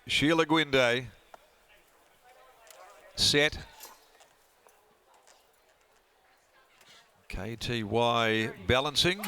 Sheila Gwynday. Set. KTY balancing.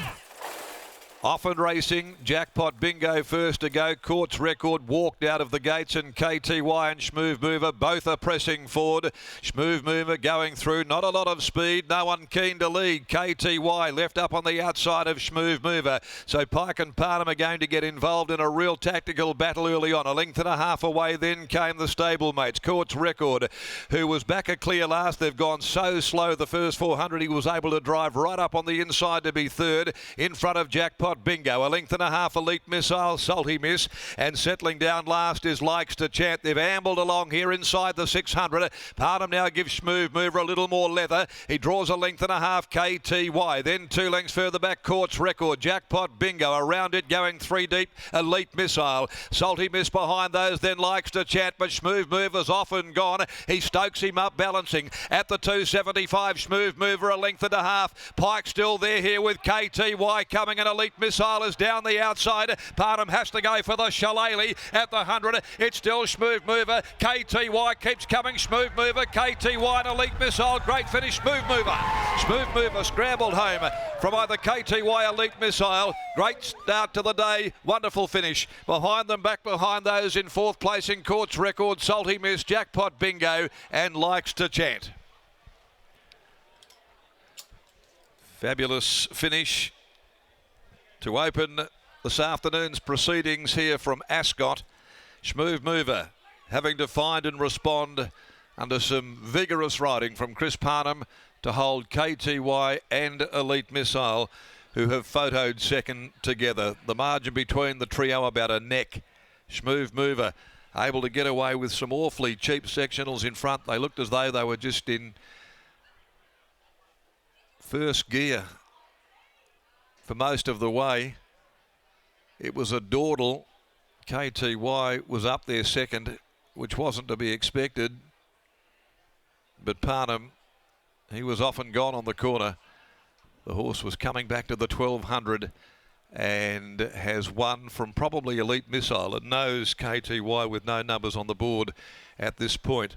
Off and racing, Jackpot Bingo first to go. Court's Record walked out of the gates, and KTY and SHMOOV both are pressing forward. SHMOOV going through, not a lot of speed, no one keen to lead. KTY left up on the outside of SHMOOV. So Pike and Parnham are going to get involved in a real tactical battle early on. A length and a half away, then came the stablemates. Court's Record, who was back a clear last. They've gone so slow the first 400. He was able to drive right up on the inside to be third in front of Jackpot Bingo. A length and a half, Elite Missile, Salty Miss, and settling down last is Likes to Chant. They've ambled along here inside the 600. Parnham now gives SHMOOV a little more leather. He draws a length and a half, KTY. Then 2 lengths further back, Court's Record. Jackpot Bingo around it, going 3 deep. Elite Missile, Salty Miss behind those, then Likes to Chant, but SHMOOV is off and gone. He stokes him up, balancing at the 275. SHMOOV a length and a half. Pike still there here with KTY coming, and Elite Missile is down the outside. Parnham has to go for the Shillelagh at the 100. It's still SHMOOV. KTY keeps coming. SHMOOV, KTY and Elite Missile. Great finish. SHMOOV scrambled home from either KTY or Elite Missile. Great start to the day. Wonderful finish. Behind them, back behind those in 4th place in Court's Record, Salty Miss, Jackpot Bingo and Likes to Chant. Fabulous finish to open this afternoon's proceedings here from Ascot. SHMOOV having to find and respond under some vigorous riding from Chris Parnham to hold KTY and Elite Missile, who have photoed second together. The margin between the trio about a neck. SHMOOV able to get away with some awfully cheap sectionals in front. They looked as though they were just in first gear for most of the way. It was a dawdle. KTY was up there second, which wasn't to be expected. But Parnham, he was off and gone on the corner. The horse was coming back to the 1200 and has won from probably Elite Missile. It knows KTY with no numbers on the board at this point.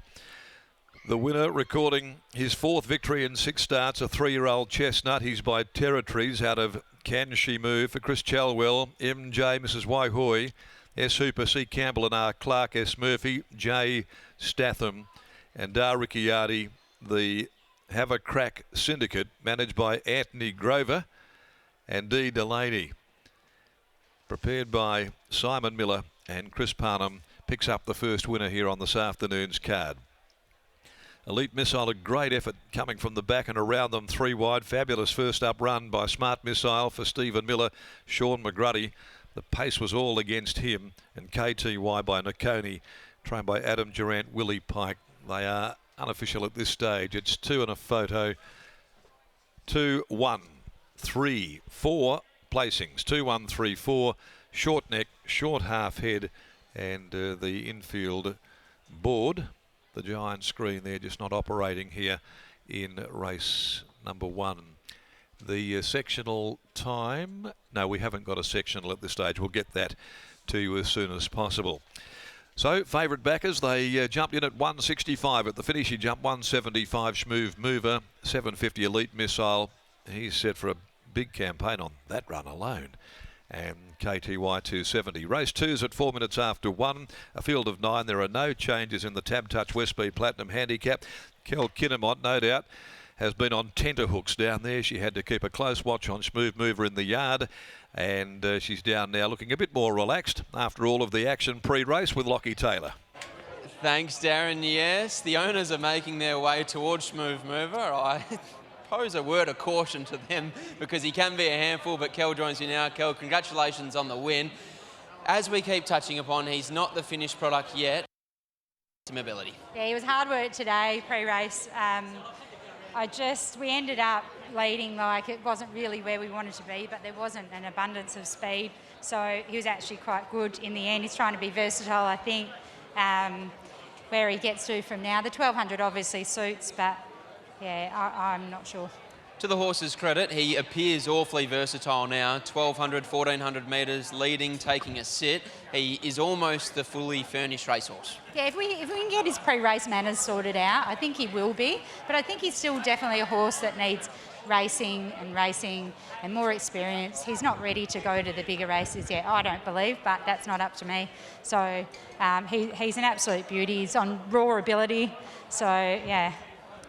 The winner, recording his 4th victory in 6 starts, a 3-year-old chestnut. He's by Territories out of Can She Move for Chris Chalwell, MJ, Mrs. Waihoy, S. Hooper, C. Campbell and R. Clark, S. Murphy, J. Statham and Dar Ricciardi. The Have a Crack Syndicate, managed by Anthony Grover and D. Delaney. Prepared by Simon Miller, and Chris Parnham picks up the first winner here on this afternoon's card. Elite Missile, a great effort coming from the back and around them 3 wide. Fabulous first up run by Smart Missile for Stephen Miller, Sean McGruddy. The pace was all against him, and KTY by Nakoni, trained by Adam Durant, Willie Pike. They are unofficial at this stage. It's 2 and a photo. 2, 1, 3, 4 placings. 2, 1, 3, 4. Short neck, short half head, and the infield board. The giant screen there just not operating here in race number 1. The sectional time, no, we haven't got a sectional at this stage. We'll get that to you as soon as possible. So favourite backers, they jumped in at 165 at the finish. He jumped 175 SHMOOV, 750 Elite Missile. He's set for a big campaign on that run alone. And KTY 270. Race 2's at 4 minutes after 1. A field of 9. There are no changes in the Tab Touch Westby Platinum Handicap. Kel Kinnamont, no doubt, has been on tenterhooks down there. She had to keep a close watch on SHMOOV in the yard. And she's down now looking a bit more relaxed after all of the action pre-race with Lockie Taylor. Thanks, Darren. Yes, the owners are making their way towards SHMOOV. I pose a word of caution to them because he can be a handful, but Kel joins you now. Kel, congratulations on the win. As we keep touching upon, he's not the finished product yet. Some ability. Yeah, he was hard work today, pre-race. We ended up leading like it wasn't really where we wanted to be, but there wasn't an abundance of speed. So he was actually quite good in the end. He's trying to be versatile, I think, where he gets to from now. The 1200 obviously suits, but yeah, I'm not sure. to the horse's credit, he appears awfully versatile now. 1,200, 1,400 metres, leading, taking a sit. He is almost the fully furnished racehorse. Yeah, if we can get his pre-race manners sorted out, I think he will be. But I think he's still definitely a horse that needs racing and more experience. He's not ready to go to the bigger races yet, I don't believe, but that's not up to me. So he's an absolute beauty. He's on raw ability. So, yeah.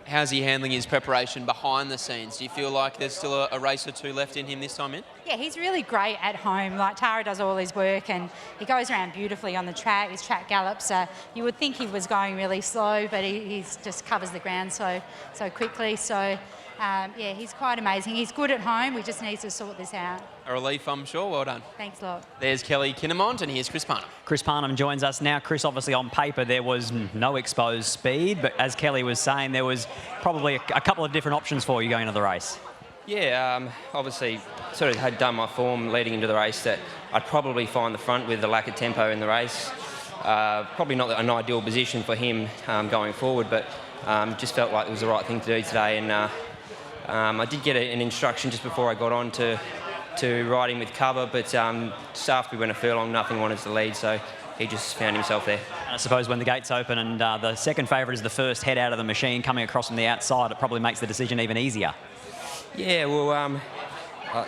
How's he handling his preparation behind the scenes? Do you feel like there's still a race or two left in him this time in? Yeah, he's really great at home. Like, Tara does all his work and he goes around beautifully on the track. His track gallops. You would think he was going really slow, but he just covers the ground so quickly. So, yeah, he's quite amazing. He's good at home. We just need to sort this out. A relief, I'm sure. Well done. Thanks a lot. There's Kelly Kinnamont, and here's Chris Parnham. Chris Parnham joins us now. Chris, obviously on paper there was no exposed speed, but as Kelly was saying, there was probably a couple of different options for you going into the race. Yeah, obviously sort of had done my form leading into the race that I'd probably find the front with the lack of tempo in the race. Probably not an ideal position for him going forward, but just felt like it was the right thing to do today. And I did get an instruction just before I got on to ride him with cover, but just after we went a furlong, nothing wanted to lead, so he just found himself there. And I suppose when the gates open and the second favourite is the first head out of the machine coming across from the outside, it probably makes the decision even easier. Yeah, well,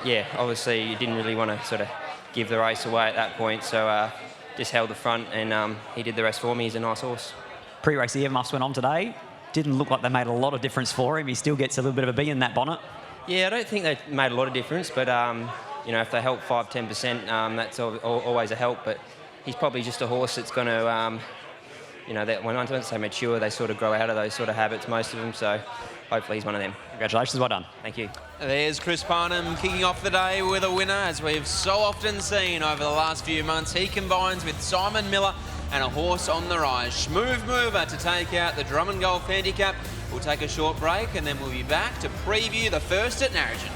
yeah, obviously you didn't really want to sort of give the race away at that point, so just held the front and he did the rest for me. He's a nice horse. Pre-race earmuffs went on today. Didn't look like they made a lot of difference for him. He still gets a little bit of a bee in that bonnet. Yeah, I don't think they made a lot of difference, but you know, if they help 5-10%, that's always a help. But he's probably just a horse that's going to, you know, that when I don't say mature, they sort of grow out of those sort of habits, most of them. So hopefully he's one of them. Congratulations, well done. Thank you. There's Chris Parnham kicking off the day with a winner, as we've so often seen over the last few months. He combines with Simon Miller and a horse on the rise. SHMOOV Mover to take out the Drum and Golf Handicap. We'll take a short break and then we'll be back to preview the first at Narrogin.